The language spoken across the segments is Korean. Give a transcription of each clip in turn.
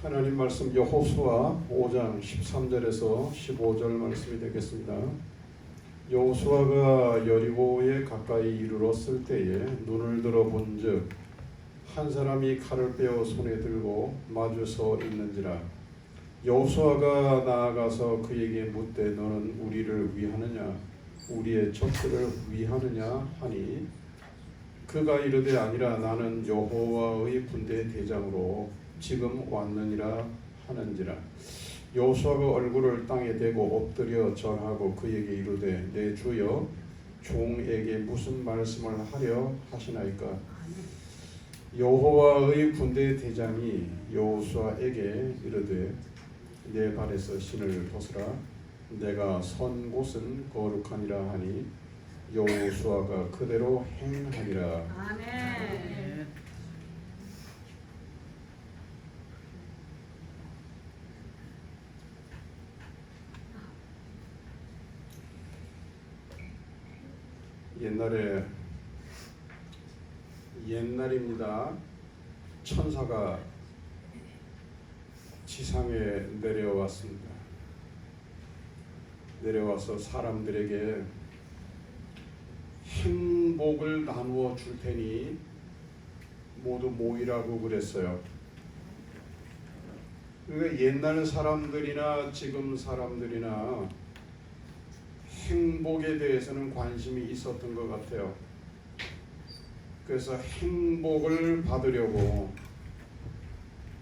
하나님 말씀 여호수아 5장 13절에서 15절 말씀이 되겠습니다. 여호수아가 여리고에 가까이 이르렀을 때에 눈을 들어 본즉 한 사람이 칼을 빼어 손에 들고 마주 서 있는지라. 여호수아가 나아가서 그에게 묻되 너는 우리를 위하느냐 우리의 적들을 위하느냐 하니 그가 이르되 아니라 나는 여호와의 군대 대장으로 지금 왔느니라 하는지라. 여호수아가 얼굴을 땅에 대고 엎드려 절하고 그에게 이르되 내 주여 종에게 무슨 말씀을 하려 하시나이까. 여호와의 군대 대장이 여호수아에게 이르되 내 발에서 신을 벗으라 내가 선 곳은 거룩하니라 하니 여호수아가 그대로 행하니라. 아멘. 옛날입니다. 천사가 지상에 내려왔습니다. 내려와서 사람들에게 행복을 나누어 줄 테니 모두 모이라고 그랬어요. 그러니까 옛날 사람들이나 지금 사람들이나 행복에 대해서는 관심이 있었던 것 같아요. 그래서 행복을 받으려고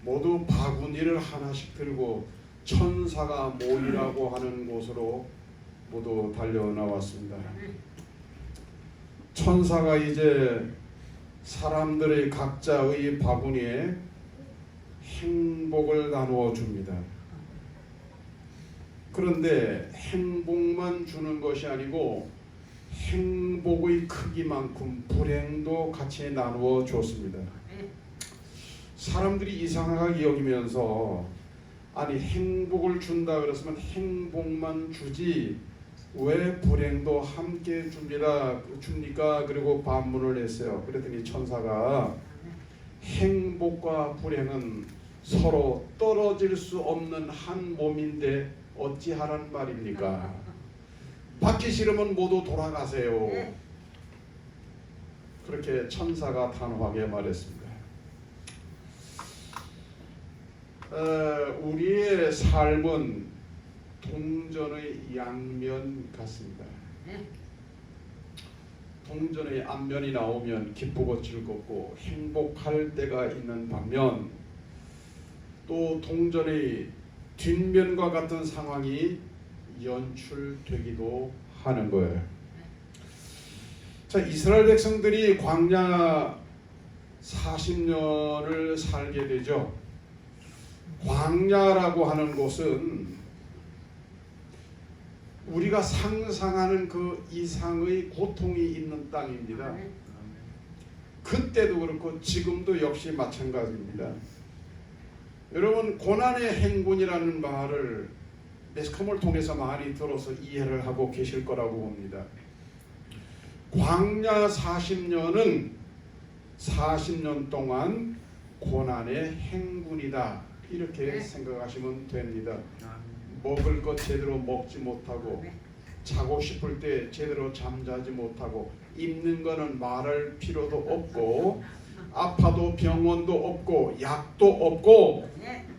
모두 바구니를 하나씩 들고 천사가 모이라고 하는 곳으로 모두 달려 나왔습니다. 천사가 이제 사람들의 각자의 바구니에 행복을 나누어 줍니다. 그런데 행복만 주는 것이 아니고 행복의 크기만큼 불행도 같이 나누어 줬습니다. 사람들이 이상하게 여기면서 아니 행복을 준다 그랬으면 행복만 주지 왜 불행도 함께 줍니까? 그리고 반문을 했어요. 그랬더니 천사가 행복과 불행은 서로 떨어질 수 없는 한 몸인데 어찌하란 말입니까? 받기 싫으면 모두 돌아가세요. 그렇게 천사가 단호하게 말했습니다. 우리의 삶은 동전의 양면 같습니다. 동전의 앞면이 나오면 기쁘고 즐겁고 행복할 때가 있는 반면 또 동전의 뒷면과 같은 상황이 연출되기도 하는 거예요. 자, 이스라엘 백성들이 광야 40년을 살게 되죠. 광야라고 하는 곳은 우리가 상상하는 그 이상의 고통이 있는 땅입니다. 그때도 그렇고 지금도 역시 마찬가지입니다. 여러분 고난의 행군이라는 말을 매스컴을 통해서 많이 들어서 이해를 하고 계실 거라고 봅니다. 광야 40년은 40년 동안 고난의 행군이다 이렇게 생각하시면 됩니다. 먹을 것 제대로 먹지 못하고 자고 싶을 때 제대로 잠자지 못하고 입는 거는 말할 필요도 없고 아파도 병원도 없고 약도 없고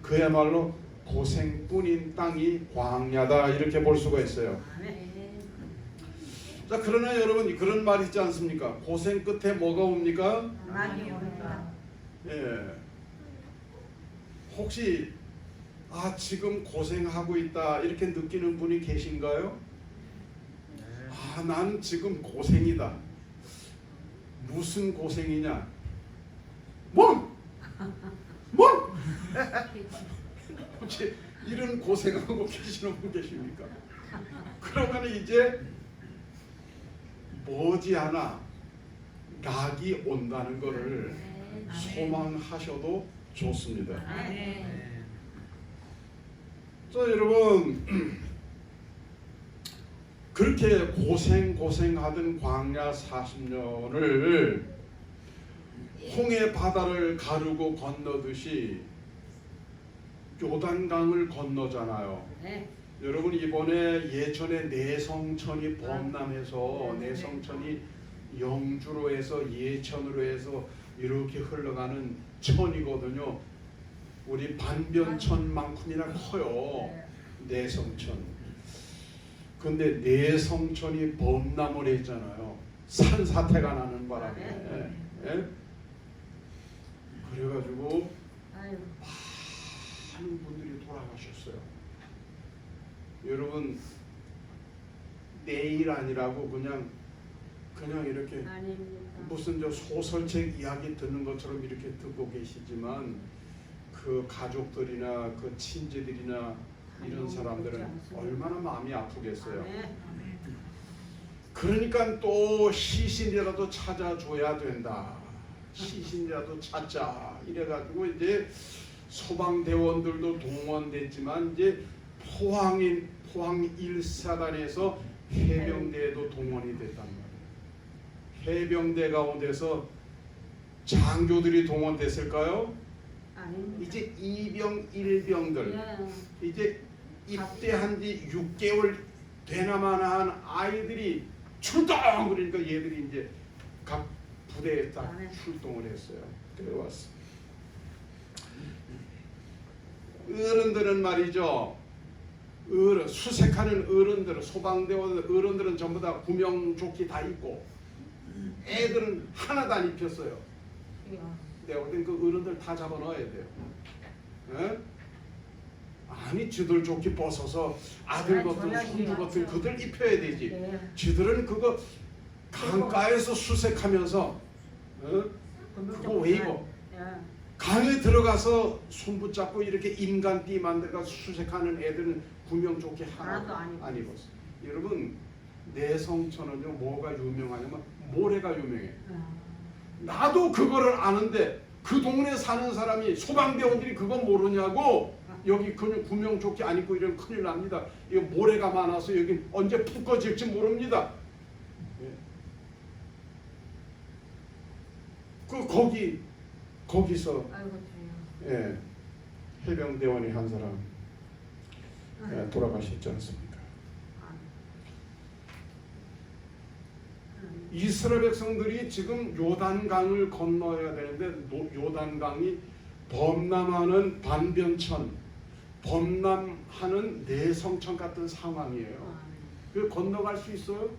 그야말로 고생뿐인 땅이 광야다 이렇게 볼 수가 있어요. 자, 그러나 여러분 그런 말 있지 않습니까? 고생 끝에 뭐가 옵니까? 낙이 옵니다. 예. 혹시 지금 고생하고 있다 이렇게 느끼는 분이 계신가요? 난 지금 고생이다. 무슨 고생이냐? 뭘? 혹시 이런 고생하고 계시는 분 계십니까? 그러면 이제 머지않아 낙이 온다는 것을 소망하셔도 좋습니다. 자, 여러분 그렇게 고생하던 광야 40년을 홍해 바다를 가르고 건너듯이 요단강을 건너잖아요. 네. 여러분 이번에 예천에 내성천이 범람해서 내성천이 영주로 해서 예천으로 해서 이렇게 흘러가는 천이거든요. 우리 반변천만큼이나 커요. 내성천. 근데 내성천이 범람을 했잖아요. 산사태가 나는 바람에. 예? 그래가지고 아유. 많은 분들이 돌아가셨어요. 여러분 내일 아니라고 그냥 이렇게 아닙니다. 무슨 저 소설책 이야기 듣는 것처럼 이렇게 듣고 계시지만 그 가족들이나 그 친지들이나 이런 사람들은 얼마나 마음이 아프겠어요. 네. 그러니까 또 시신이라도 찾아줘야 된다. 시신이라도 찾자. 이래가지고 이제 소방대원들도 동원됐지만 이제 포항 1사단에서 해병대에도 동원이 됐단 말이에요. 해병대 가운데서 장교들이 동원됐을까요? 아닙니다. 이제 2병 1병들 예. 이제 입대한 지 6개월 되나마나 한 아이들이 출동! 그러니까 얘들이 이제 각 부대에 딱 출동을 했어요. 그래 왔어. 어른들은 말이죠. 수색하는 어른들은 소방대원 어른들은 전부 다 구명조끼 다 입고 애들은 하나도 안 입혔어요. 내가 볼 땐 그 어른들 다 잡아 넣어야 돼요. 에? 아니 지들 조끼 벗어서 아들 같은 손주 같은 그들 입혀야 되지. 네. 지들은 그거 강가에서 수색하면서 그거 왜 입어? 강에 들어가서 손 붙잡고 이렇게 인간띠 만들어 수색하는 애들은 구명조끼 하나도 안 입었어. 여러분 내성천은요 뭐가 유명하냐면 모래가 유명해. 나도 그거를 아는데 그 동네 사는 사람이 소방대원들이 그거 모르냐고. 여기 그냥 구명조끼 안 입고 이러면 큰일 납니다. 이거 모래가 많아서 여기 언제 푹 꺼질지 모릅니다. 거기서 예, 해병대원이 한 사람 돌아가셨지 않습니까? 이스라엘 백성들이 지금 요단강을 건너야 되는데 요단강이 범람하는 반변천, 범람하는 내성천 같은 상황이에요. 그 건너갈 수 있어요?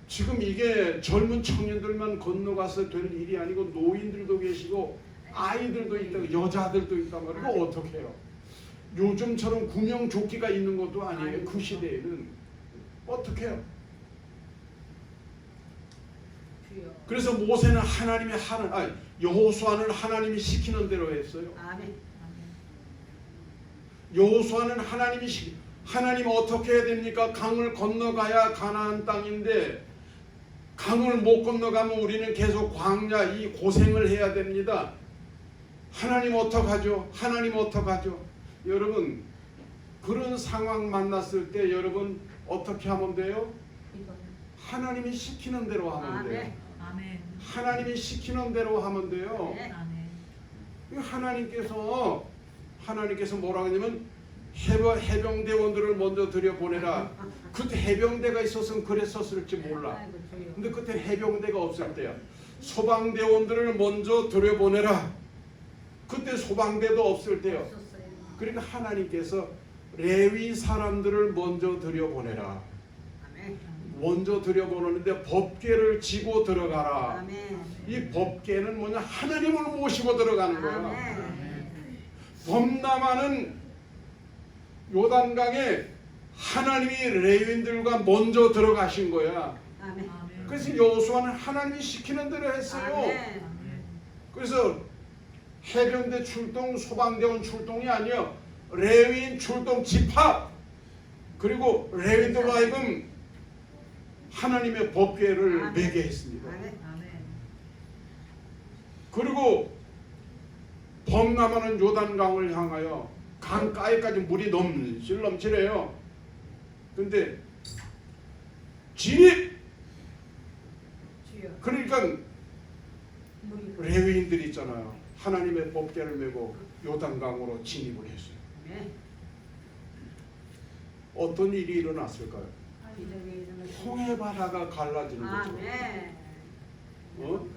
지금 이게 젊은 청년들만 건너가서 될 일이 아니고 노인들도 계시고 아이들도 있다고 여자들도 있단 말이에요. 이거 어떻게 해요? 요즘처럼 구명조끼가 있는 것도 아니에요. 그 시대에는 어떻게 해요? 그래서 모세는 하나님이 여호수아는 하나님이 시키는 대로 했어요. 여호수아는 하나님 어떻게 해야 됩니까? 강을 건너가야 가나안 땅인데 강을 못 건너가면 우리는 계속 광야 이 고생을 해야 됩니다. 하나님 어떡하죠? 하나님 어떡하죠? 여러분 그런 상황 만났을 때 여러분 어떻게 하면 돼요? 하나님이 시키는 대로 하면 돼요. 하나님이 시키는 대로 하면 돼요. 하나님께서 뭐라고 하냐면 해병대원들을 먼저 들여보내라. 그때 해병대가 있었으면 그랬었을지 몰라. 근데 그때 해병대가 없을 때야. 소방대원들을 먼저 들여보내라. 그때 소방대도 없을 때요. 그러니까 하나님께서 레위 사람들을 먼저 들여보내라. 먼저 들여보내는데 법궤를 지고 들어가라. 이 법궤는 뭐냐? 하나님을 모시고 들어가는 거야. 범람하는 요단강에 하나님이 레위인들과 먼저 들어가신 거야. 그래서 여호수아는 하나님이 시키는 대로 했어요. 그래서 해병대 출동, 소방대원 출동이 아니요. 레위인 출동 집합. 그리고 레위인들로 하여금 하나님의 법궤를 매게 했습니다. 그리고 범람하는 요단강을 향하여 강가에까지 물이 넘실넘실해요. 근데 진입! 그러니까 레위인들이 있잖아요. 하나님의 법궤를 메고 요단강으로 진입을 했어요. 아멘. 어떤 일이 일어났을까요? 기적의 이름을 홍해 바다가 갈라지는 거죠. 아멘. 어?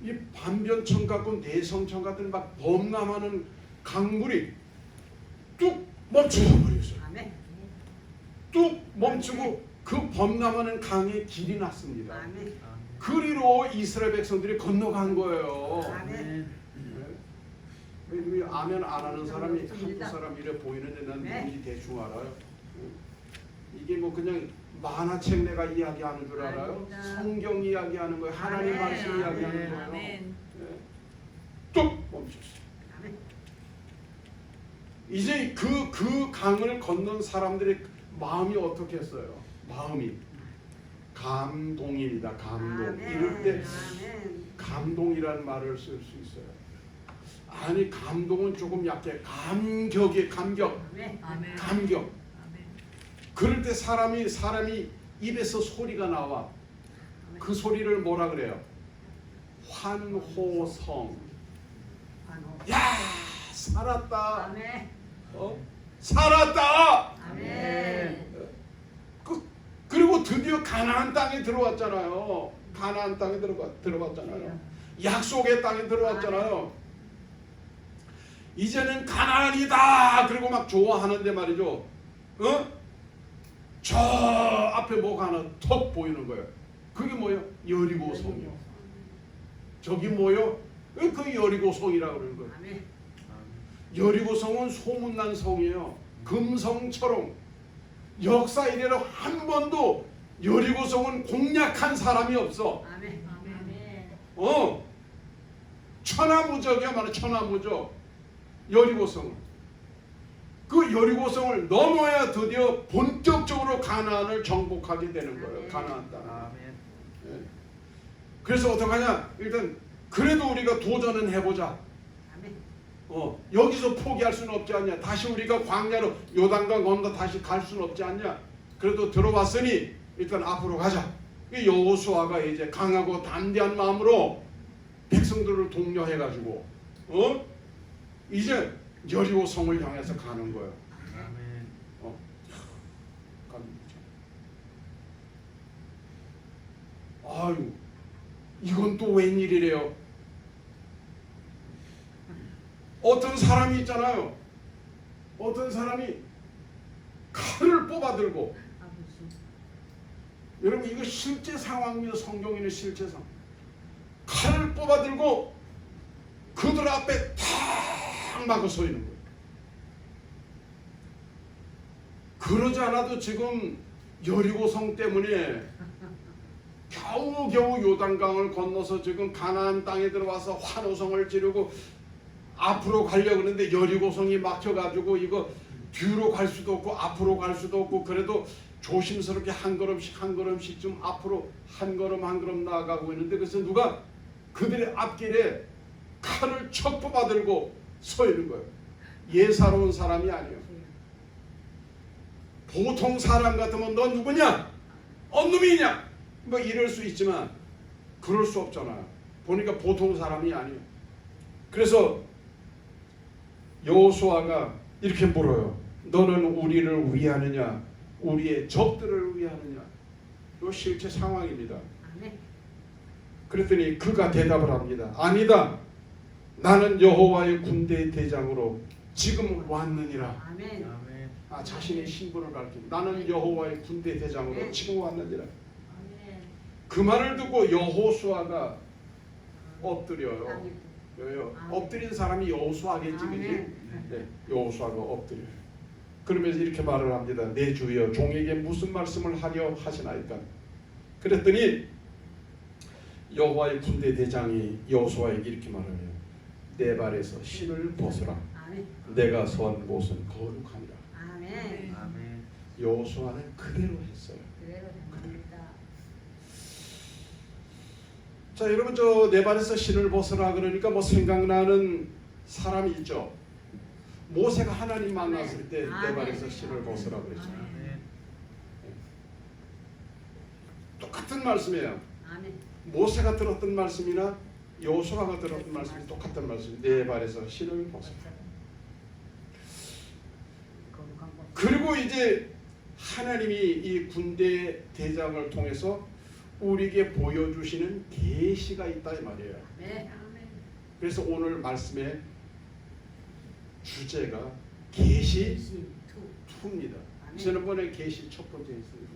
이 반변천 같고 내성천 같은 막 범람하는 강물이 뚝 멈춰버렸어요. 아멘. 뚝 멈추고 그 범람하는 강에 길이 났습니다. 아멘. 그리로 이스라엘 백성들이 건너간 거예요. 아멘. 왜 아멘 안 하는 사람이 한두 사람 이래 보이는데 난 네. 뭔지 대충 알아요. 이게 뭐 그냥 만화책 내가 이야기하는 줄 알아요? 아닙니다. 성경 이야기하는 거예요. 하나님 아멘. 말씀 이야기하는 아멘. 거예요. 아멘. 뚝 멈췄어요. 아멘. 이제 그 강을 건넌 사람들의 마음이 어떻겠어요? 마음이 감동입니다. 감동. 아멘. 이럴 때 아멘. 감동이라는 말을 쓸 수 있어요. 아니 감동은 조금 약해. 감격이 감격. 아멘. 아멘. 감격. 아멘. 그럴 때 사람이 입에서 소리가 나와. 그 소리를 뭐라 그래요? 환호성. 야 살았다. 아멘. 살았다. 아멘. 그리고 드디어 가나안 땅에 들어왔잖아요. 가나안 땅에 들어갔잖아요. 약속의 땅에 들어왔잖아요. 이제는 가나안이다. 그리고 막 좋아하는데 말이죠. 저 앞에 뭐가 하나 턱 보이는 거예요. 그게 뭐예요? 여리고성이요. 저기 뭐요? 그 여리고성이라고 그러는 거예요. 아멘. 여리고성은 소문난 성이에요. 금성처럼 역사 이래로 한 번도 여리고성은 공략한 사람이 없어. 아멘. 아멘. 천하무적이야말로 천하무적. 여리고성은 그 여리고성을 넘어야 드디어 본격적으로 가나안을 정복하게 되는 거예요. 가나안 땅. 예. 그래서 어떡하냐? 일단 그래도 우리가 도전은 해보자. 아멘. 여기서 포기할 수는 없지 않냐. 다시 우리가 광야로 요단강 건너 다시 갈 수는 없지 않냐. 그래도 들어왔으니 일단 앞으로 가자. 이 여호수아가 이제 강하고 담대한 마음으로 백성들을 독려해가지고 이제 여리고 성을 향해서 가는 거예요. 아멘. 아유, 이건 또 웬일이래요. 어떤 사람이 있잖아요. 어떤 사람이 칼을 뽑아들고, 여러분 이거 실제 상황입니다. 성경에는 실제 상황. 칼을 뽑아들고 그들 앞에 탁 막아 서 있는 거예요. 그러지 않아도 지금 여리고성 때문에 겨우겨우 요단강을 건너서 지금 가나안 땅에 들어와서 환호성을 지르고 앞으로 가려고 하는데 여리고성이 막혀가지고 이거 뒤로 갈 수도 없고 앞으로 갈 수도 없고 그래도 조심스럽게 한 걸음씩 한 걸음씩 좀 앞으로 한 걸음 나아가고 있는데 그래서 누가 그들의 앞길에 칼을 척 뽑아들고 서 있는 거예요. 예사로운 사람이 아니에요. 보통 사람 같으면 너 누구냐? 언놈이냐? 뭐 이럴 수 있지만 그럴 수 없잖아요. 보니까 보통 사람이 아니에요. 그래서 여호수아가 이렇게 물어요. 너는 우리를 위하느냐? 우리의 적들을 위하느냐? 이 실제 상황입니다. 아멘. 그랬더니 그가 대답을 합니다. 아니다. 나는 여호와의 군대의 대장으로 지금 왔느니라. 아멘. 아멘. 자신의 신분을 밝힙니다. 나는 여호와의 군대 대장으로 지금 왔느니라. 아멘. 그 말을 듣고 여호수아가 엎드려요. 아멘. 엎드린 사람이 여호수아겠지, 그지? 아멘. 네, 여호수아가 엎드려요. 그러면서 이렇게 말을 합니다. 내 주여 종에게 무슨 말씀을 하려 하시나이까? 그랬더니 여호와의 군대 대장이 여호수아에게 이렇게 말하네요. 내 발에서 신을 벗으라. 아멘. 내가 선 곳은 거룩하니라. 아멘. 아멘. 여호수아는 그대로 했어요. 그대로 됩니다. 자, 여러분 저 내 발에서 신을 벗으라 그러니까 뭐 생각나는 사람이 있죠. 모세가 하나님 만났을 때 내 발에서 신을 벗으라 그랬죠. 아멘. 똑같은 말씀이에요. 아멘. 모세가 들었던 말씀이나 여호수아가 들었던 말씀이 똑같은 말씀. 내 발에서 신을 벗어라. 그리고 이제 하나님이 이 군대 대장을 통해서 우리에게 보여주시는 계시가 있다 이 말이에요. 네. 그래서 오늘 말씀의 주제가 계시 2입니다. 지난번에 계시 첫 번째 있습니다.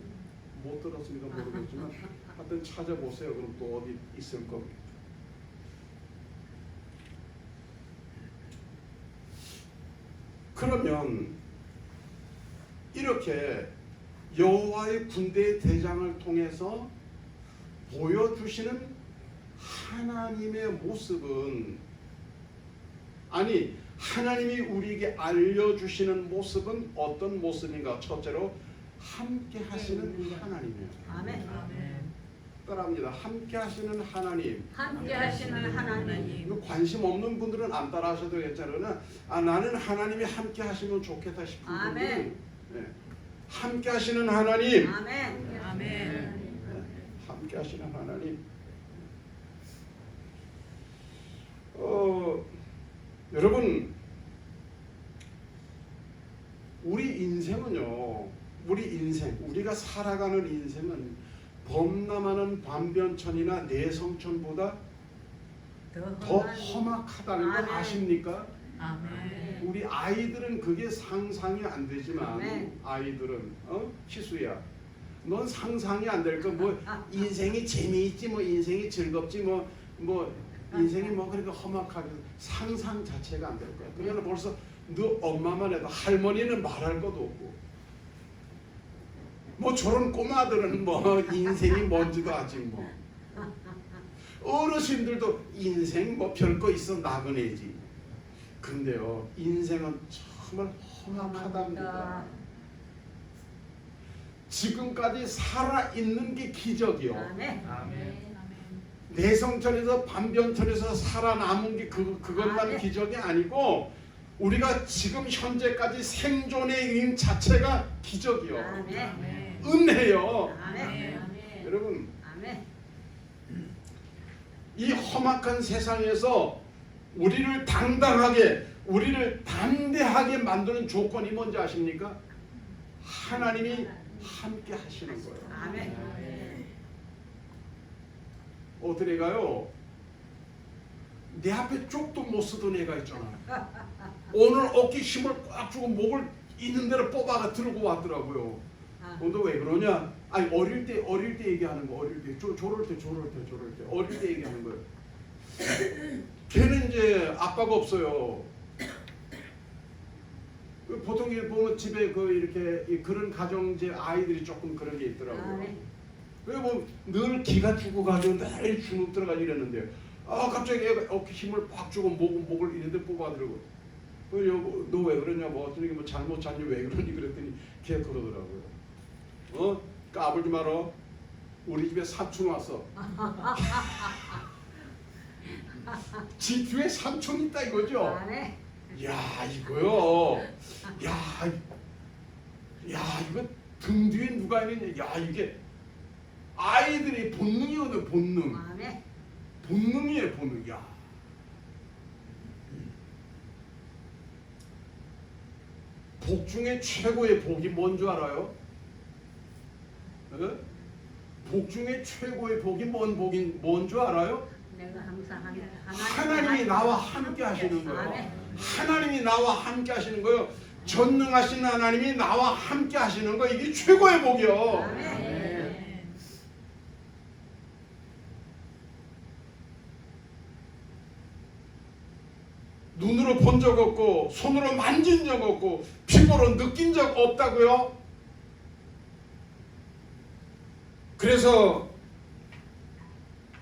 못 들었으니까 모르겠지만 하여튼 찾아보세요. 그럼 또 어디 있을 겁니다. 그러면 이렇게 여호와의 군대 대장을 통해서 보여주시는 하나님의 모습은, 아니 하나님이 우리에게 알려주시는 모습은 어떤 모습인가? 첫째로 함께 하시는 하나님이에요. 아멘. 따라합니다. 함께 하시는 하나님. 함께 하시는 하나님. 이거 관심 없는 분들은 안 따라하셔도 괜찮으나 나는 하나님이 함께 하시면 좋겠다 싶은 분들은 아멘. 네. 함께 하시는 하나님. 아멘. 아멘. 함께 하시는 하나님. 여러분, 우리 인생은요, 우리가 살아가는 인생은 범람하는 반변천이나 내성천보다 더 험악하다는 걸 아십니까? 아멘. 우리 아이들은 그게 상상이 안 되지만, 아멘. 아이들은 희수야, 넌 상상이 안 될 거. 뭐 인생이 재미있지, 뭐 인생이 즐겁지, 뭐 인생이 뭐 그렇게 험악하게 상상 자체가 안 될 거야. 그러면 벌써 너 엄마만 해도 할머니는 말할 것도 없고, 뭐 저런 꼬마들은 뭐 인생이 뭔지도 아직 뭐, 어르신들도 인생 뭐 별거 있어 나그네지. 근데요, 인생은 정말 험악하답니다. 지금까지 살아있는 게 기적이요. 아멘. 내성천에서 반변천에서 살아남은 게 그것만 아멘. 기적이 아니고 우리가 지금 현재까지 생존의 인 자체가 기적이요. 아멘. 은혜요. 아멘. 여러분, 아멘. 이 험악한 세상에서 우리를 당당하게, 우리를 담대하게 만드는 조건이 뭔지 아십니까? 하나님이 함께 하시는 거예요. 아멘. 어떻게 가요? 내 앞에 쪽도 못 쓰던 애가 있잖아. 오늘 어깨 힘을 꽉 주고 목을 있는 대로 뽑아가 들고 왔더라고요. 너 왜 그러냐? 아니 어릴 때 얘기하는 거. 어릴 때 저럴 때 어릴 때 얘기하는 거예요. 걔는 이제 아빠가 없어요. 보통 보면 집에 이렇게 그런 가정제 아이들이 조금 그런 게 있더라고요. 뭐 늘 기가 죽고 가지고 늘 주눅 들어가지 이랬는데, 갑자기 애가 어깨 힘을 팍 주고 목을 이런데 뽑아들고, 너 왜 그러냐, 뭐 어떤 게 뭐 잘못 잤니, 왜 그러니 그랬더니 걔 그러더라고요. 까불지 마라. 우리 집에 삼촌 왔어. 지 뒤에 삼촌 있다 이거죠. 야 이거요. 야 이거 등 뒤에 누가 있느냐. 야 이게 아이들의 본능이거든. 본능. 본능이에요. 본능. 야. 복 중에 최고의 복이 뭔 줄 알아요? 복 중에 최고의 복이 뭔 줄 알아요? 내가 항상 하나님이 나와 함께 하시는 거예요. 하나님이 나와 함께 하시는 거예요. 전능하신 하나님이 나와 함께 하시는 거, 이게 최고의 복이요. 눈으로 본 적 없고 손으로 만진 적 없고 피부로 느낀 적 없다고요. 그래서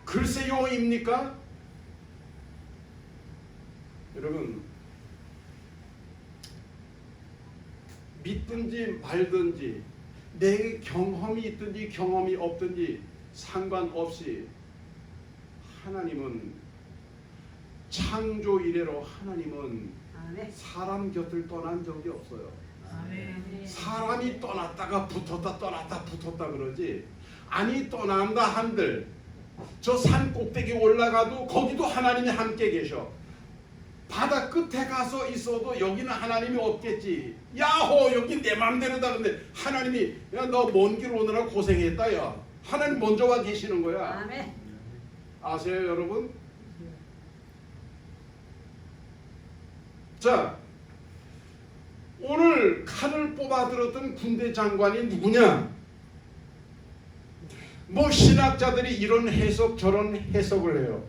글쎄요입니까? 여러분, 믿든지 말든지 내 경험이 있든지 경험이 없든지 상관없이 하나님은 창조 이래로 하나님은 사람 곁을 떠난 적이 없어요. 사람이 떠났다가 붙었다 떠났다 붙었다 그러지, 아니 떠난다 한들 저 산 꼭대기 올라가도 거기도 하나님이 함께 계셔. 바다 끝에 가서 있어도 여기는 하나님이 없겠지. 야호 여기 내 맘대로다. 근데 하나님이 야 너 먼 길 오느라 고생했다. 야 하나님 먼저 와 계시는 거야. 아멘. 아세요 여러분? 자 오늘 칼을 뽑아들었던 군대 장관이 누구냐? 뭐 신학자들이 이런 해석 저런 해석을 해요.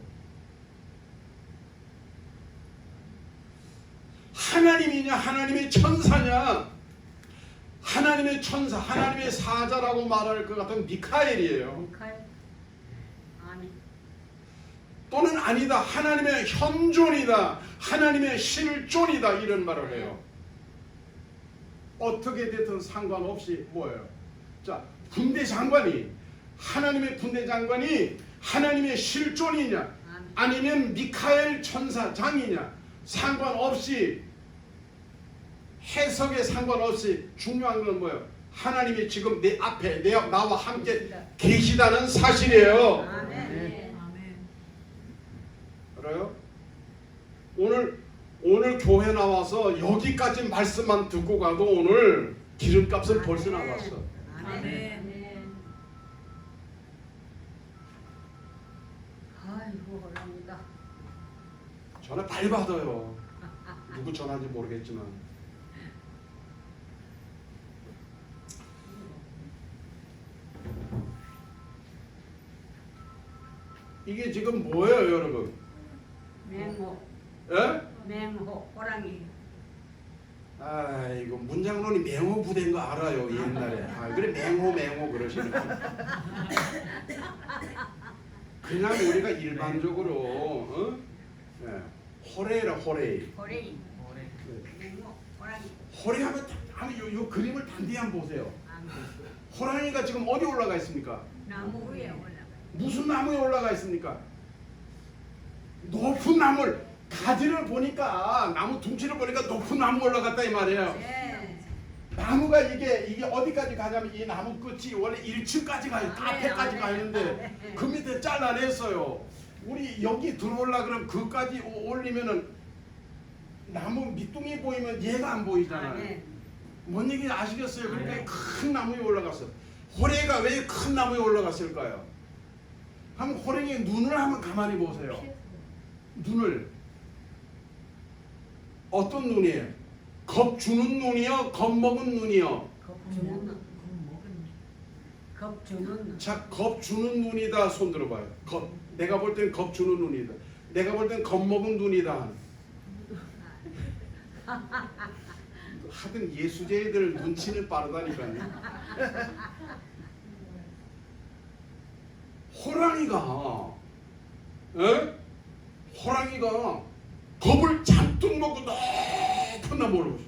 하나님이냐 하나님의 천사냐? 하나님의 천사 하나님의 사자라고 말할 것 같은 미카엘이에요. 미카엘. 아멘. 또는 아니다 하나님의 현존이다 하나님의 실존이다 이런 말을 해요. 어떻게 됐든 상관없이 뭐예요? 자 군대 장관이 하나님의 군대 장관이 하나님의 실존이냐 아니면 미카엘 천사장이냐 상관없이 해석에 상관없이 중요한 건 뭐예요? 하나님이 지금 내 앞에 나와 함께 계시다는 사실이에요. 아멘. 아멘. 알아요? 오늘 교회 나와서 여기까지 말씀만 듣고 가도 오늘 기름값은 벌써 나갔어. 아멘. 아이고 어렵다. 전화 많이 받아요. 누구 전화인지 모르겠지만. 이게 지금 뭐예요 여러분? 맹호. 예? 맹호 호랑이. 아 이거 문장론이 맹호 부대인 거 알아요 옛날에. 아 그래 맹호 그러시는 거. 그냥 우리가 일반적으로 어? 예. 호레라 호레. 호랭이. 맹호 호랑이. 호레하면 요 그림을 단디 한번 보세요. 아멘. 호랑이가 지금 어디 올라가 있습니까? 나무 위에 올라가. 무슨 나무에 올라가 있습니까? 높은 나무를 가지를 보니까 나무 둥치를 보니까 높은 나무 올라갔다 이 말이에요. 네. 나무가 이게 어디까지 가냐면 이 나무 끝이 원래 1층까지 가요. 앞에까지 가는데 그 밑에 잘라냈어요. 우리 여기 들어올라 그러면 그까지 올리면은 나무 밑둥이 보이면 얘가 안 보이잖아요. 뭔 얘기 아시겠어요? 그러니까 큰 나무에 올라갔어. 호랭이가 왜 큰 나무에 올라갔을까요? 한번 호랭이 눈을 한번 가만히 보세요. 눈을 어떤 눈이에요? 겁 주는 눈이요? 겁 먹은 눈이요? 겁주는 눈. 겁주는 눈. 자, 겁 주는 눈이다. 손 들어봐요. 겁. 내가 볼 땐 겁 주는 눈이다. 내가 볼 땐 겁 먹은 눈이다. 하여튼 예수제이들 눈치는 빠르다니까요. 호랑이가 호랑이가 겁을 잔뜩 먹고 높은 나무에 올라갔어.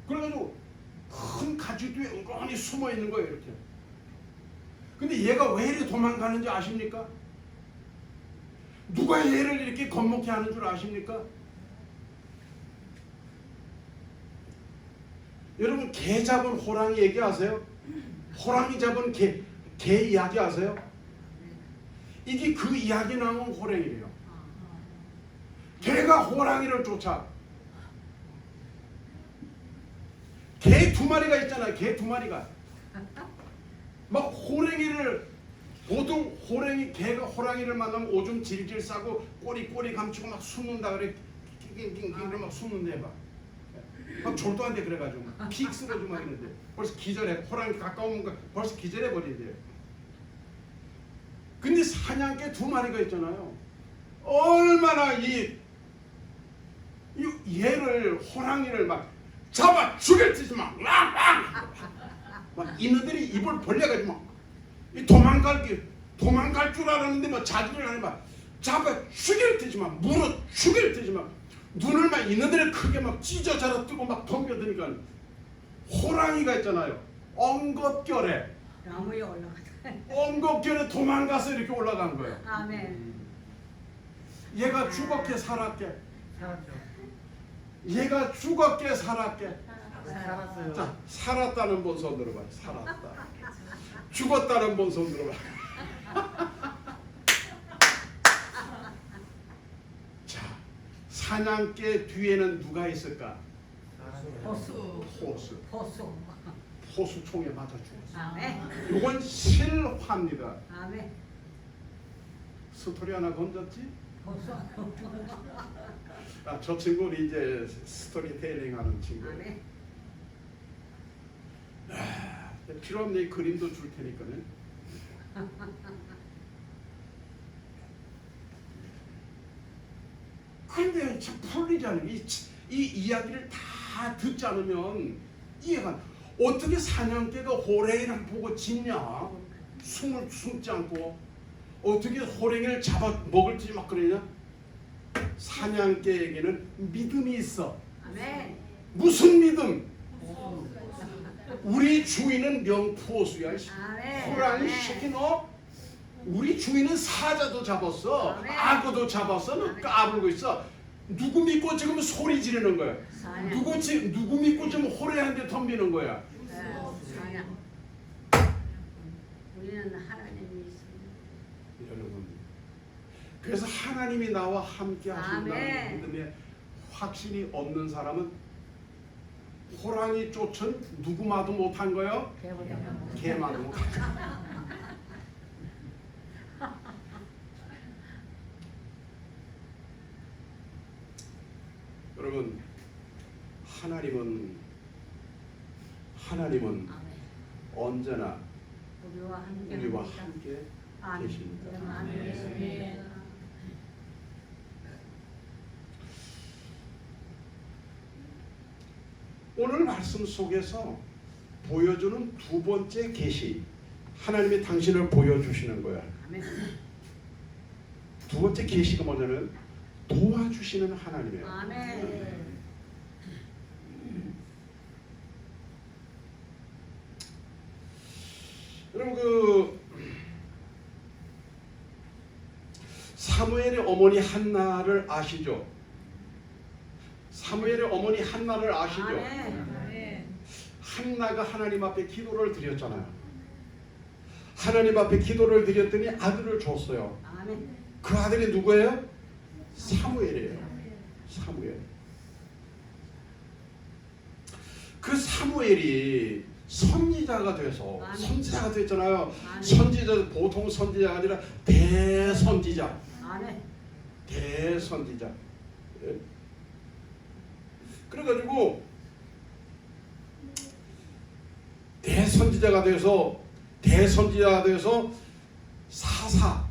그래가지고 큰 가지 뒤에 은근히 숨어 있는 거예요 이렇게. 근데 얘가 왜 이렇게 도망가는지 아십니까? 누가 얘를 이렇게 겁먹게 하는 줄 아십니까? 여러분 개 잡은 호랑이 얘기 아세요? 호랑이 잡은 개 이야기 아세요? 이게 그 이야기 나온 호랑이에요. 개가 호랑이를 쫓아. 개 두 마리가 있잖아요. 개 두 마리가 막 호랑이를 보통 개가 호랑이를 만나면 오줌 질질 싸고 꼬리 감추고 막 숨는다 그래. 낑낑낑 막 숨는데 막 졸도한데 그래가지고 픽 쓰러지고 막 이러는데 벌써 기절해. 호랑이 가까우면 벌써 기절해 버린대요. 근데 사냥개 두 마리가 있잖아요. 얼마나 얘를 호랑이를 막 잡아 죽일 듯이 막 이놈들이 입을 벌려가지고 막 도망갈 줄 알았는데 뭐 자기를 하는 막 잡아 죽일 듯이 막 물어 죽일 듯이 막 눈을 막 이놈들이 크게 막 찢어 자라 뜨고 막 덤벼드니까 호랑이가 있잖아요. 엉겁결에 나무에 올라갔다. 엉겁결에 도망가서 이렇게 올라간 거예요. 아멘. 얘가 죽었게 살았게. 살았죠. 얘가 죽었게 살았게. 살았어요. 자, 살았다는 분 손 들어봐요. 살았다. 죽었다는 분 손 들어봐요. 자, 사냥개 뒤에는 누가 있을까? 호수. 호수. 호수. 호수총에 맞아 죽었어. 아멘. 이건 실화입니다. 아멘. 스토리 하나 건졌지? 호수. 아, 저 친구는 이제 스토리텔링 하는 친구예요. 아멘. 필요 없는 이 그림도 줄 테니까요. 근데 참 풀리지 않으면 이 이야기를 다 듣지 않으면 이해가 안 돼. 어떻게 사냥개가 호랭이를 보고 짖냐? 숨을 숨지 않고 어떻게 호랭이를 잡아 먹을지 막 그러냐? 사냥개에게는 믿음이 있어. 아멘. 무슨 믿음? 우리 주인은 명포수야. 아멘. 호랑이 새끼 너. 우리 주인은 사자도 잡았어. 아멘. 악어도 잡았어. 너 아멘. 까불고 있어. 누구 믿고 지금 소리 지르는 거야? 사냥. 누구 믿고 지금 호래한테 덤비는 거야? 사냥. 우리는 하나님이 있습니다. 여러분, 그래서 하나님이 나와 함께 하신다는 아멘. 믿음에 확신이 없는 사람은 호랑이 쫓은 누구 마도 못한 거요? 개 마도 못한 거. 여러분, 하나님은 아멘. 언제나 우리와 함께 우리와 함께 아멘. 계십니다. 아멘. 오늘 말씀 속에서 보여주는 두 번째 계시, 하나님이 당신을 보여주시는 거야. 아멘. 두 번째 계시가 뭐냐면 도와주시는 하나님이에요. 아멘. 여러분 그 사무엘의 어머니 한나를 아시죠? 사무엘의 어머니 한나를 아시죠? 아멘. 한나가 하나님 앞에 기도를 드렸잖아요. 하나님 앞에 기도를 드렸더니 아들을 줬어요. 아멘. 그 아들이 누구예요? 사무엘이에요. 사무엘. 그 사무엘이 선지자가 돼서 아멘. 선지자가 됐잖아요. 아멘. 선지자 보통 선지자가 아니라 대선지자. 아멘. 대선지자. 예? 그래가지고 대선지자가 돼서 사사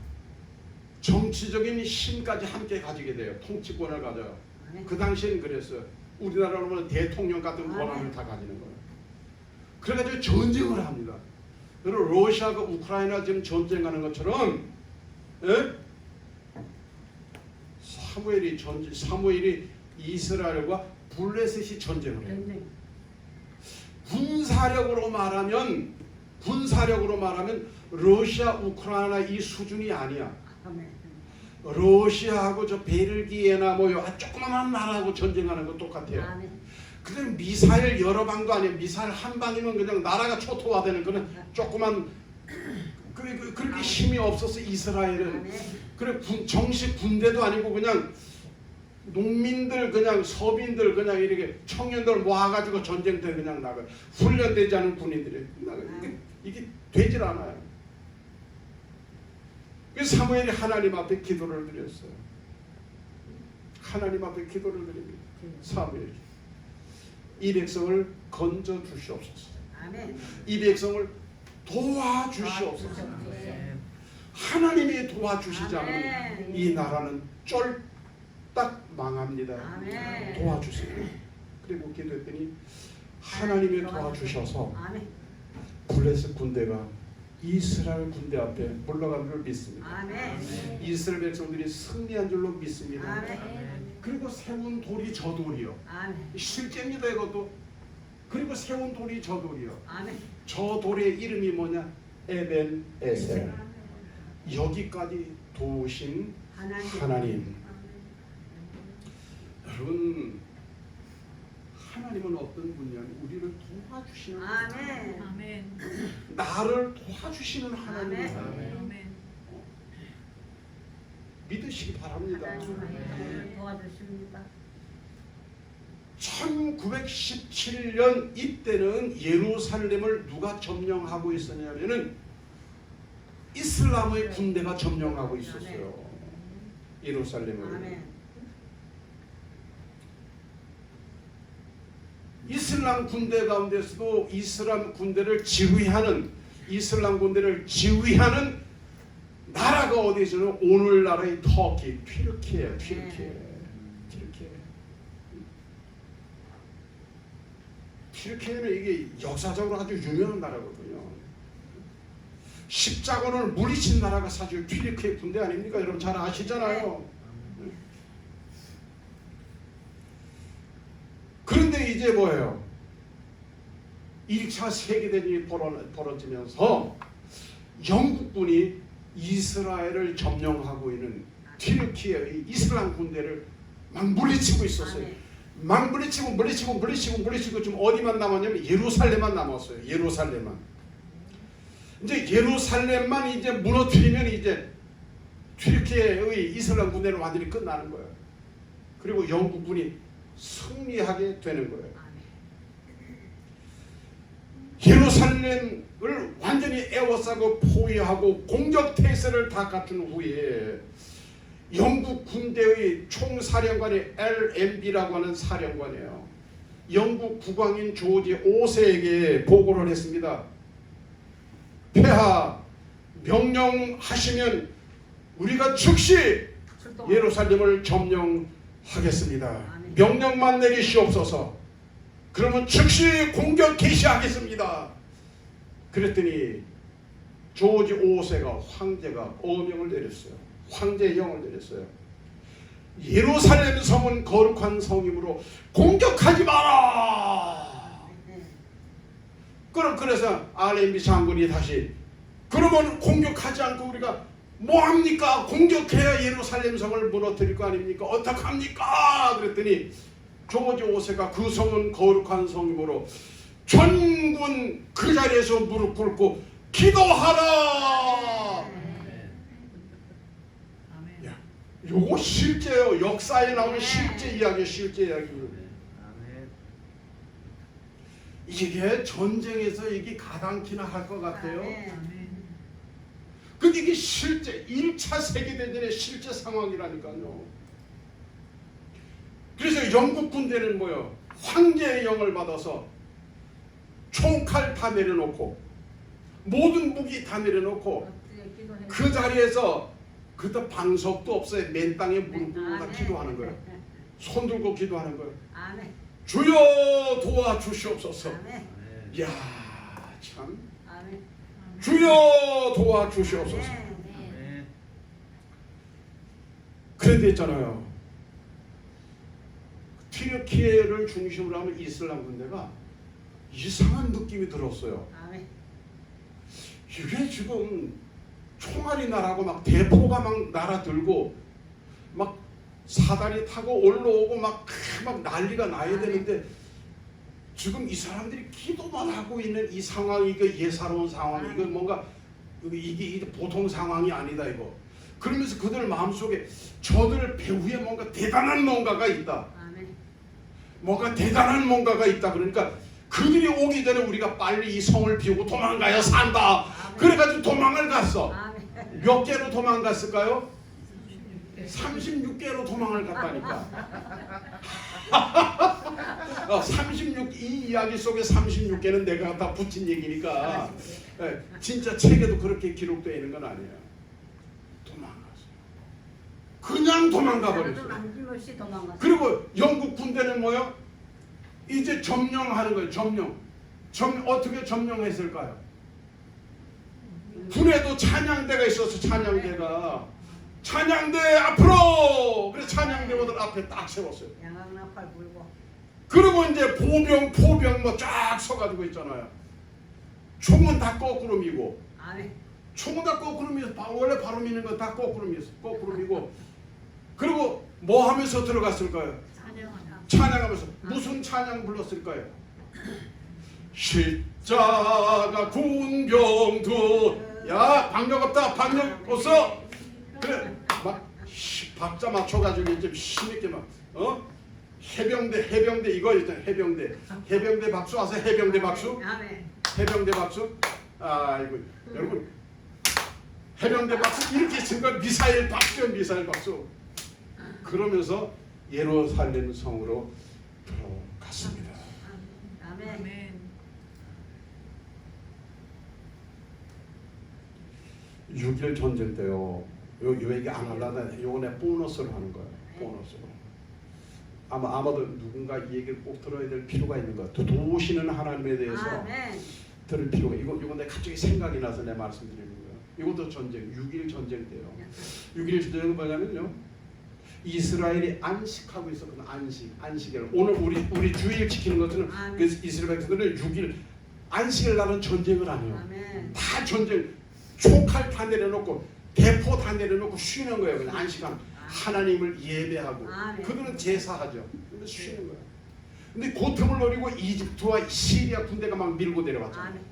정치적인 힘까지 함께 가지게 돼요. 통치권을 가져요. 아멘. 그 당시엔 그랬어요. 우리나라로 보면 대통령 같은 아멘. 권한을 다 가지는 거예요. 그래가지고 전쟁을 합니다. 여러분 러시아가 우크라이나 지금 전쟁하는 것처럼, 예? 사무엘이 이스라엘과 블레셋이 전쟁을 해요. 전쟁. 군사력으로 말하면 러시아, 우크라이나 이 수준이 아니야. 아멘. 러시아하고 저 베르기에나 뭐 조그만한 나라하고 전쟁하는 거 똑같아요. 아멘. 그냥 미사일 여러 방도 아니에요. 미사일 한 방이면 그냥 나라가 초토화되는 그런 조그만 그렇게 힘이 없어서 이스라엘은. 아멘. 그래 정식 군대도 아니고 그냥 농민들 그냥 서민들 그냥 이렇게 청년들 모아가지고 전쟁터에 그냥 나가 훈련되지 않은 군인들이 이게 되질 않아요. 그래서 사무엘이 하나님 앞에 기도를 드렸어요. 하나님 앞에 기도를 드립니다. 사무엘이 이 백성을 건져 주시옵소서. 아멘. 이 백성을 도와주시옵소서. 하나님이 도와주시지 않으면 아멘. 이 나라는 쫄딱 망합니다. 아멘. 도와주세요. 그리고 기도했더니 하나님이 도와주셔서 아멘. 블레셋 군대가 이스라엘 군대 앞에 물러간 줄 믿습니다. 아멘. 이스라엘 백성들이 승리한 줄로 믿습니다. 아멘. 그리고 세운 돌이 저 돌이요. 아멘. 실제입니다 이것도. 그리고 세운 돌이 저 돌이요. 아멘. 저 돌의 이름이 뭐냐? 에벤에셀. 여기까지 도우신 하나님. 여러분, 하나님은 어떤 분이냐면 우리를 도와주시는 아멘. 아멘. 나를 도와주시는 하나님이에요. 아멘. 아멘. 믿으시기 바랍니다. 하나님 도와주십니다. 1917년 이때는 예루살렘을 누가 점령하고 있었냐면은 이슬람의 군대가 점령하고 있었어요. 예루살렘을. 아멘. 이슬람 군대 가운데서도 이슬람 군대를 지휘하는 나라가 어디 있어요? 오늘날의 터키, 튀르키예. 튀르키예는 이게 역사적으로 아주 유명한 나라거든요. 십자군을 물리친 나라가 사실 튀르키예 군대 아닙니까? 여러분 잘 아시잖아요. 그런데 이제 뭐예요? 1차 세계대전이 벌어지면서 영국군이 이스라엘을 점령하고 있는 튀르키예의 이슬람 군대를 막 물리치고 있었어요. 막 물리치고 지금 어디만 남았냐면 예루살렘만 남았어요. 예루살렘만. 이제 예루살렘만 이제 무너뜨리면 이제 튀르키예의 이슬람 군대는 완전히 끝나는 거예요. 그리고 영국군이 승리하게 되는 거예요. 예루살렘을 완전히 에워싸고 포위하고 공격 태세를 다 갖춘 후에 영국 군대의 총사령관이 LMB라고 하는 사령관이에요. 영국 국왕인 조지 5세에게 보고를 했습니다. 폐하, 명령하시면 우리가 즉시 예루살렘을 점령하겠습니다. 명령만 내리시옵소서. 그러면 즉시 공격 개시하겠습니다. 그랬더니 조지 5세가 황제가 어명을 내렸어요. 황제의 영을 내렸어요. 예루살렘 성은 거룩한 성이므로 공격하지 마라. 그래서 RMB 장군이 다시 그러면 공격하지 않고 우리가 뭐합니까? 공격해야 예루살렘 성을 무너뜨릴 거 아닙니까? 어떡합니까? 그랬더니 조지 5세가 그 성은 거룩한 성이므로 전군 그 자리에서 무릎 꿇고 기도하라. 야, 요거 실제요. 역사에 나오는 실제 이야기, 실제 이야기. 이게 전쟁에서 이게 가당키나 할 것 같아요. 근데 이게 실제 1차 세계대전의 실제 상황이라니까요. 그래서 영국 군대는 뭐요? 황제의 영을 받아서 총칼 다 내려놓고 모든 무기 다 내려놓고 그 자리에서 그때 방석도 없어요. 맨 땅에 무릎 꿇고 다 기도하는 거예요. 손 들고 기도하는 거예요. 주여 도와주시옵소서. 이야 참. 주여 도와주시옵소서. 그런데 있잖아요. 튀르키예를 중심으로 하면 이슬람 군대가 이상한 느낌이 들었어요. 이게 지금 총알이 날아고 막 대포가 막 날아들고 막 사다리 타고 올라오고 막 난리가 나야 되는데 지금 이 사람들이 기도만 하고 있는 이 상황이 이거 예사로운 상황, 이거 뭔가 이게 보통 상황이 아니다 이거. 그러면서 그들 마음속에 저들 배후에 뭔가 대단한 뭔가가 있다. 뭔가 대단한 뭔가가 있다. 그러니까 그들이 오기 전에 우리가 빨리 이 성을 비우고 도망가야 산다. 그래가지고 도망을 갔어. 몇 개로 도망갔을까요? 36개로 도망을 갔다니까. 36, 이 이야기 속에 36개는 내가 갖다 붙인 얘기니까 진짜 책에도 그렇게 기록되어 있는 건 아니에요. 도망갔어요. 그냥 도망가 버렸어요. 그리고 영국 군대는 뭐요? 이제 점령하는 거예요. 어떻게 점령했을까요? 군에도 찬양대가 있어서 찬양대 앞으로! 그래서 찬양대원들 앞에 딱 세웠어요. 양악나팔 불고. 그리고 이제 포병 뭐 쫙 서가지고 있잖아요. 총은 다 거꾸로 미고. 총은 다 거꾸로 미서 원래 바로 미는 건 다 거꾸로 미고. 그리고 뭐 하면서 들어갔을까요? 찬양하면서. 무슨 찬양 불렀을까요? 십자가 군병들. 야 방력 없다. 방력 없어. 그래 막 박자 맞춰가지고 이제 힘있게 막 해병대 이거 있잖아. 해병대 박수 아세요? 해병대 박수? 아멘. 해병대 박수? 이거 여러분 해병대 박수 이렇게 쓴 건 미사일 박수. 그러면서 예루살렘 성으로 들어갔습니다. 아멘. 아멘. 6.1 전쟁 때요. 요 얘기 안 하려다 요거 내 보너스로 하는 거예요. 보너스로. 아마도 누군가 이 얘기를 꼭 들어야 될 필요가 있는 것 같아요. 도우시는 하나님에 대해서 아멘. 들을 필요가. 이거 내 갑자기 생각이 나서 내 말씀드리는 거예요. 이것도 전쟁, 6.1 전쟁 때요. 6.1 전쟁은 뭐냐면요. 이스라엘이 안식하고 있었거든. 안식일. 오늘 우리 주일 지키는 것들은 그래서 이스라엘 백성들은 6일 안식일 날은 전쟁을 안 해요. 아멘. 다 전쟁. 총칼 다 내려놓고 대포 다 내려놓고 쉬는 거예요. 그냥 안식하는. 하나님을 예배하고 아멘. 그들은 제사하죠. 근데 쉬는 거예요. 근데 고통을 노리고 이집트와 시리아 군대가 막 밀고 내려왔잖아요. 아멘.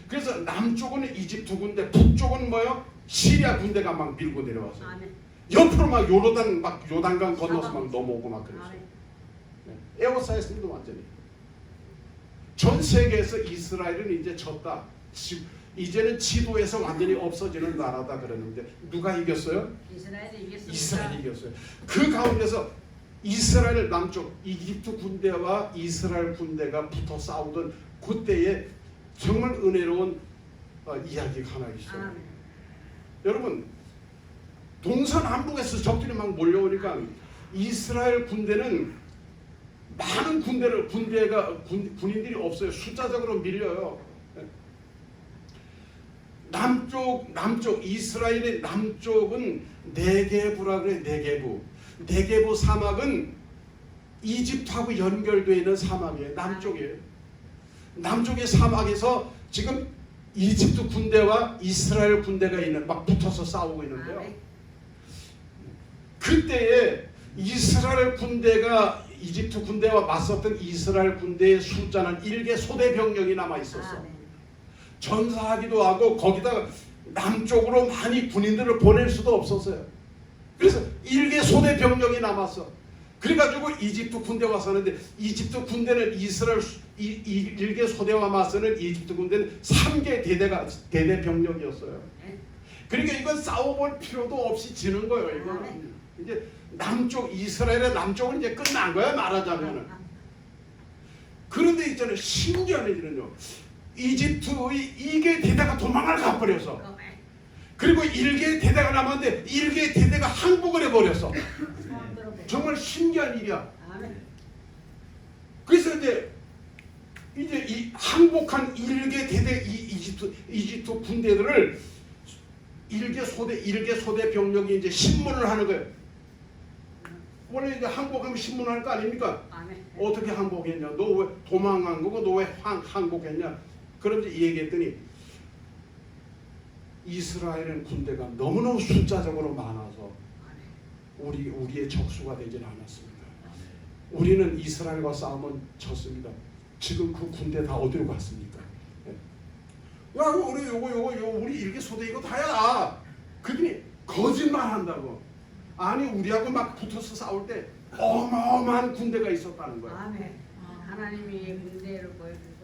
그래서 남쪽은 이집트 군대, 북쪽은 뭐요? 시리아 군대가 막 밀고 내려왔어요. 아멘. 옆으로 막 요단강 건너서 막 넘어오고 막 그랬어요. 아멘. 네. 에워싸였습니다 완전히. 전 세계에서 이스라엘은 이제 졌다. 이제는 지도에서 완전히 없어지는 나라다 그러는데 누가 이겼어요? 이스라엘이 이겼습니다. 이스라엘이 이겼어요. 그 가운데서 이스라엘 남쪽 이집트 군대와 이스라엘 군대가 붙어 싸우던 그때에 정말 은혜로운 이야기가 하나 있어요. 아멘. 여러분 동서남북에서 적들이 막 몰려오니까 이스라엘 군대는 많은 군인들이 없어요. 숫자적으로 밀려요. 남쪽 이스라엘의 남쪽은 네게부라 그래. 네게부 사막은 이집트하고 연결되어 있는 사막이에요. 남쪽의 사막에서 지금 이집트 군대와 이스라엘 군대가 막 붙어서 싸우고 있는데요. 그때에 이스라엘 군대가 이집트 군대와 맞섰던 이스라엘 군대의 숫자는 1개 소대 병력이 남아 있었어. 전사하기도 하고 거기다가 남쪽으로 많이 군인들을 보낼 수도 없었어요. 그래서 1개 소대 병력이 남았어. 그래가지고 이집트 군대와 싸는데 이집트 군대는 이스라엘 1개 소대와 맞서는 이집트 군대는 3개 대대 병력이었어요. 그러니까 이건 싸워볼 필요도 없이 지는 거예요. 이거는 이제 이스라엘의 남쪽은 이제 끝난 거야 말하자면은. 그런데 있잖아요. 신기한 일은요. 이집트의 2개 대대가 도망을 가버려서 그리고 1개 대대가 남았는데 1개 대대가 항복을 해버렸어. 정말 신기한 일이야. 그래서 이제 이 항복한 1개 대대 이집트 군대들을 1개 소대 병력이 이제 신문을 하는 거예요. 원래 이제 항복하면 신문할 거 아닙니까? 어떻게 항복했냐? 너 왜 도망간 거고 너 왜 항복했냐? 그런지 얘기했더니 이스라엘은 군대가 너무너무 숫자적으로 많아서 우리의 적수가 되질 않았습니다. 우리는 이스라엘과 싸우면 졌습니다. 지금 그 군대 다 어디로 갔습니까? 야, 우리 일개 소대 이거 다야. 그들이 거짓말한다고. 아니 우리하고 막 붙어서 싸울 때 어마어마한 군대가 있었다는 거예요. 아멘. 하나님이 군대를 보여주셨습니다.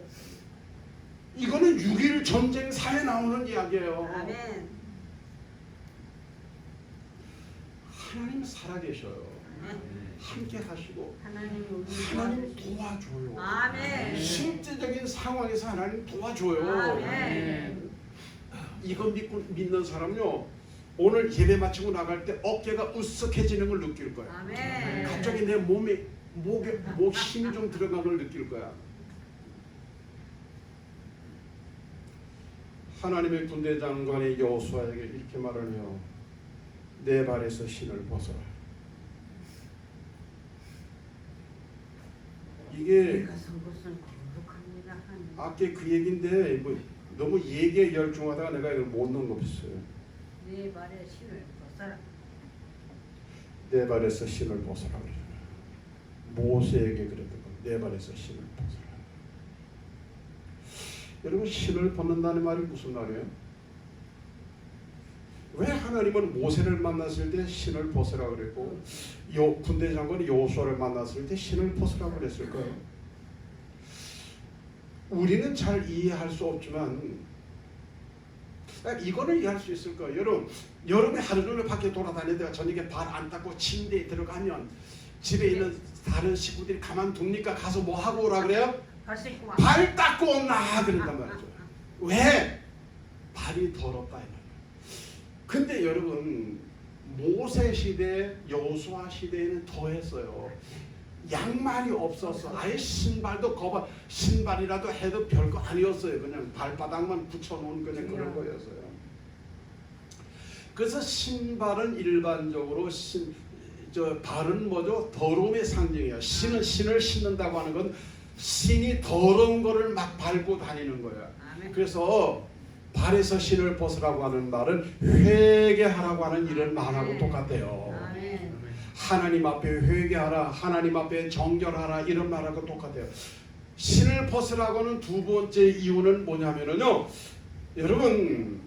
이거는 6.1 전쟁사에 나오는 이야기예요. 아멘. 하나님 살아계셔요. 함께 하시고 하나님 도와줘요. 아멘. 실제적인 상황에서 하나님 도와줘요. 아멘. 이거 믿는 사람요 오늘 예배 마치고 나갈 때 어깨가 으쓱해지는 걸 느낄 거야. 아멘. 갑자기 내 몸에 목 힘이 좀 들어간 걸 느낄 거야. 하나님의 군대 장관이 여호수아에게 이렇게 말하며 내 발에서 신을 벗어라. 이게 아까 그 얘기인데 너무 얘기에 열중하다가 내가 이걸 못 넣은 거 있어요. 네 발에 신을 벗어라. 내 발에서 신을 벗어라. 모세에게 그랬던 거. 내 발에서 신을 벗어라. 여러분 신을 벗는다는 말이 무슨 말이에요? 왜 하나님은 모세를 만났을 때 신을 벗으라 그랬고 군대 장관이 여호수아를 만났을 때 신을 벗으라 그랬을까요? 우리는 잘 이해할 수 없지만 이거는 이해할 수 있을 거예요. 여름에 하루 종일 밖에 돌아다니다가 저녁에 발 안 닦고 침대에 들어가면 집에 있는 다른 식구들이 가만둡니까? 가서 뭐 하고 오라 그래요? 발 씻고 와. 발 닦고 온나 그런단 말이죠. 왜? 발이 더럽다 이 말이에요. 근데 여러분 모세 시대, 여호수아 시대에는 더했어요. 양말이 없었어. 아예 신발도 신발이라도 해도 별거 아니었어요. 그냥 발바닥만 붙여놓은 그냥 그런 거였어요. 그래서 신발은 일반적으로 발은 뭐죠? 더러움의 상징이에요. 신을 신는다고 하는 건 신이 더러운 거를 막 밟고 다니는 거예요. 그래서 발에서 신을 벗으라고 하는 말은 회개하라고 하는 이런 말하고 똑같아요. 하나님 앞에 회개하라, 하나님 앞에 정결하라 이런 말하고 똑같아요. 신을 벗으라고 하는 두 번째 이유는 뭐냐면요, 여러분,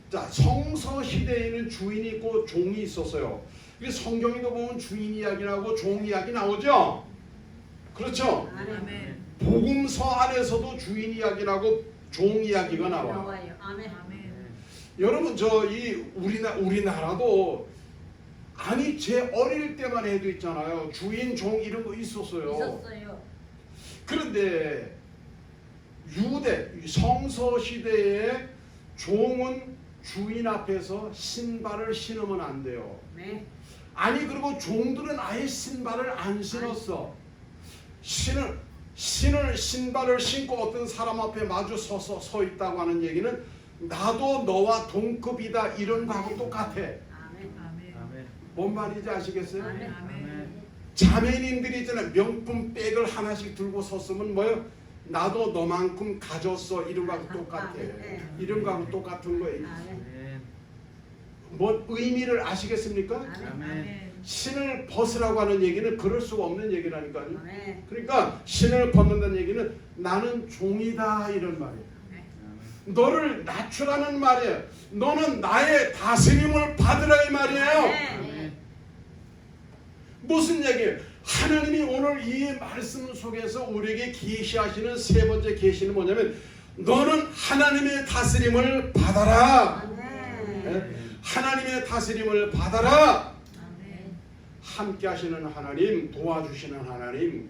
자 성서 시대에는 주인이 있고 종이 있었어요. 성경에도 보면 주인 이야기 나오고 종 이야기 나오죠. 그렇죠? 복음서 안에서도 주인 이야기 나고 종 이야기가 나와요. 여러분 우리나라도 아니 제 어릴 때만 해도 있잖아요. 주인 종 이런 거 있었어요. 그런데 유대 성서 시대에 종은 주인 앞에서 신발을 신으면 안 돼요. 아니 그리고 종들은 아예 신발을 안 신었어. 신발을 신고 어떤 사람 앞에 마주 서 있다고 하는 얘기는 나도 너와 동급이다 이런 거하고 똑같아. 뭔 말인지 아시겠어요? 자매님들이 있잖아요. 명품 백을 하나씩 들고 섰으면 뭐요? 나도 너만큼 가졌어 이런 거하고 똑같아. 이런 거하고 똑같은 거예요. 뭐 의미를 아시겠습니까? 신을 벗으라고 하는 얘기는 그럴 수가 없는 얘기라니까요. 그러니까 신을 벗는다는 얘기는 나는 종이다 이런 말이에요. 너를 낮추라는 말이에요. 너는 나의 다스림을 받으라 이 말이에요. 무슨 얘기예요? 하나님이 오늘 이 말씀 속에서 우리에게 계시하시는 세 번째 계시는 뭐냐면 너는 하나님의 다스림을 받아라. 하나님의 다스림을 받아라. 함께 하시는 하나님, 도와주시는 하나님,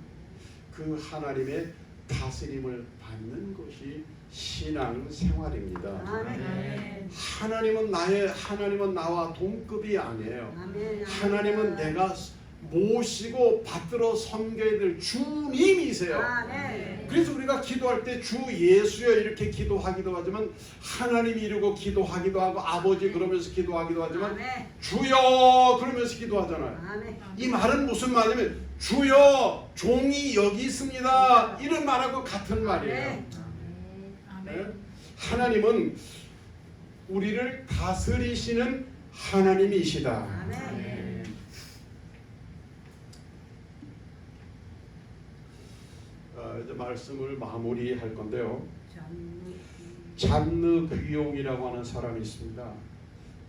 그 하나님의 다스림을 받는 것이 신앙 생활입니다. 하나님은 나와 동급이 아니에요. 하나님은 내가 모시고 받들어 섬겨야 될 주님이세요. 그래서 우리가 기도할 때 주 예수여 이렇게 기도하기도 하지만 하나님 이루고 기도하기도 하고 아버지 그러면서 기도하기도 하지만 주여 그러면서 기도하잖아요. 이 말은 무슨 말이냐면 주여 종이 여기 있습니다 이런 말하고 같은 말이에요. 네? 하나님은 우리를 다스리시는 하나님이시다. 이제 말씀을 마무리할 건데요. 잔느 귀용이라고 하는 사람이 있습니다.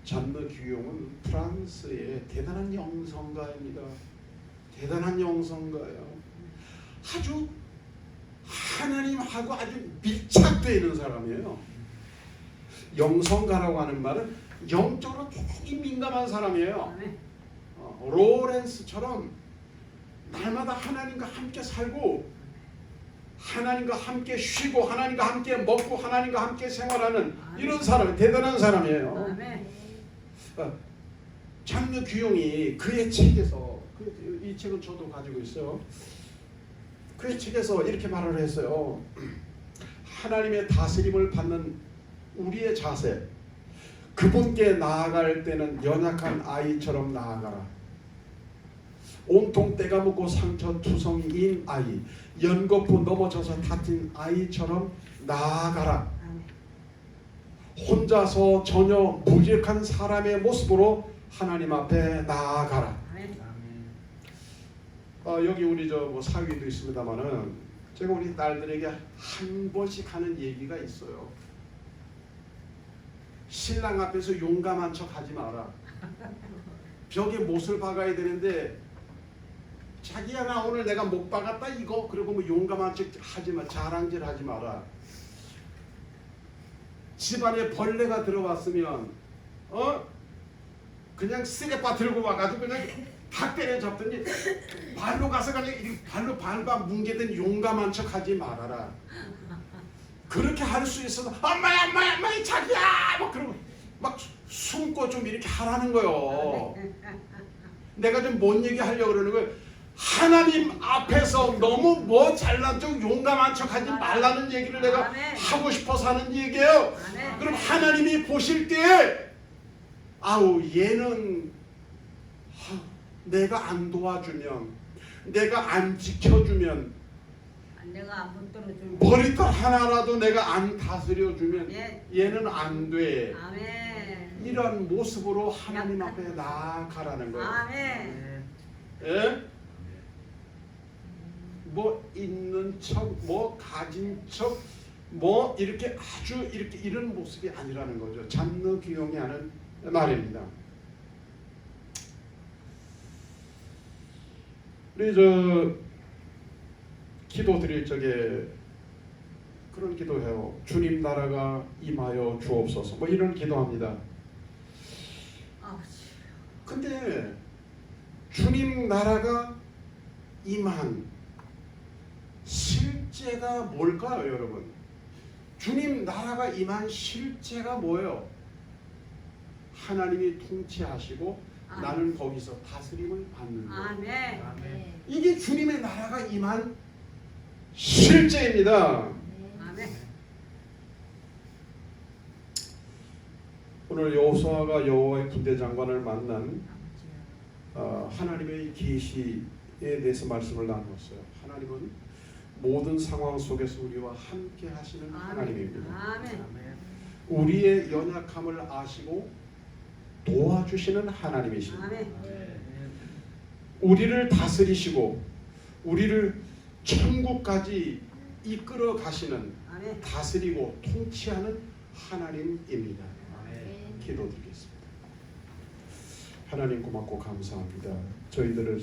잔느 귀용은 프랑스의 대단한 영성가입니다. 대단한 영성가예요. 아주 하나님하고 아주 밀착되어 있는 사람이에요. 영성가라고 하는 말은 영적으로 대단히 민감한 사람이에요. 로렌스처럼 날마다 하나님과 함께 살고 하나님과 함께 쉬고 하나님과 함께 먹고 하나님과 함께 생활하는 이런 사람, 대단한 사람이에요. 잔느 귀용이 그의 책에서, 이 책은 저도 가지고 있어요. 그의 책에서 이렇게 말을 했어요. 하나님의 다스림을 받는 우리의 자세, 그분께 나아갈 때는 연약한 아이처럼 나아가라. 온통 때가 묻고 상처투성이인 아이, 연거푸 넘어져서 다친 아이처럼 나아가라. 혼자서 전혀 무기력한 사람의 모습으로 하나님 앞에 나아가라. 여기 우리 뭐 사위도 있습니다만은 제가 우리 딸들에게 한 번씩 하는 얘기가 있어요. 신랑 앞에서 용감한 척 하지 마라. 벽에 못을 박아야 되는데 자기야 나 오늘 내가 못 박았다 이거 그리고 뭐 용감한 척 하지 마. 자랑질 하지 마라. 집안에 벌레가 들어왔으면 그냥 쓰레빠 들고 와가지고 그냥 다 때려잡더니 발로 가서 그냥 이렇게 발로 밟아 뭉개든 용감한 척 하지 말아라. 그렇게 할 수 있어서 엄마야 자기야 막 그러고 막 숨고 좀 이렇게 하라는 거요. 내가 좀 뭔 얘기 하려고 그러는 거예요. 하나님 앞에서 너무 뭐 잘난 척 용감한 척 하지 말라는 얘기를 내가 하고 싶어서 하는 얘기예요. 그럼 하나님이 보실 때 아우 얘는 내가 안 도와주면 내가 안 지켜주면 내가 안 붙들어주면 머리털 하나라도 내가 안 다스려주면 예. 얘는 안 돼. 아멘. 이런 모습으로 하나님 앞에 나아가라는 거예요. 아멘. 예? 뭐 있는 척, 뭐 가진 척, 뭐 이렇게 아주 이렇게 이런 모습이 아니라는 거죠. 잔느 귀용이 하는 말입니다. 우리 기도 드릴 적에 그런 기도해요. 주님 나라가 임하여 주옵소서. 뭐 이런 기도합니다. 근데 주님 나라가 임한 실제가 뭘까요, 여러분? 주님 나라가 임한 실제가 뭐예요? 하나님이 통치하시고 나는 거기서 다스림을 받는 거예요. 아멘. 아멘. 이게 주님의 나라가 임한 실제입니다. 아멘. 오늘 여호수아가 여호와의 군대 장관을 만난 하나님의 계시에 대해서 말씀을 나누었어요. 하나님은 모든 상황 속에서 우리와 함께 하시는 하나님입니다. 아멘. 아멘. 우리의 연약함을 아시고 도와주시는 하나님이십니다. 아멘. 우리를 다스리시고 우리를 천국까지 이끌어 가시는 아멘. 다스리고 통치하는 하나님입니다. 아멘. 기도드리겠습니다. 하나님 고맙고 감사합니다. 저희들을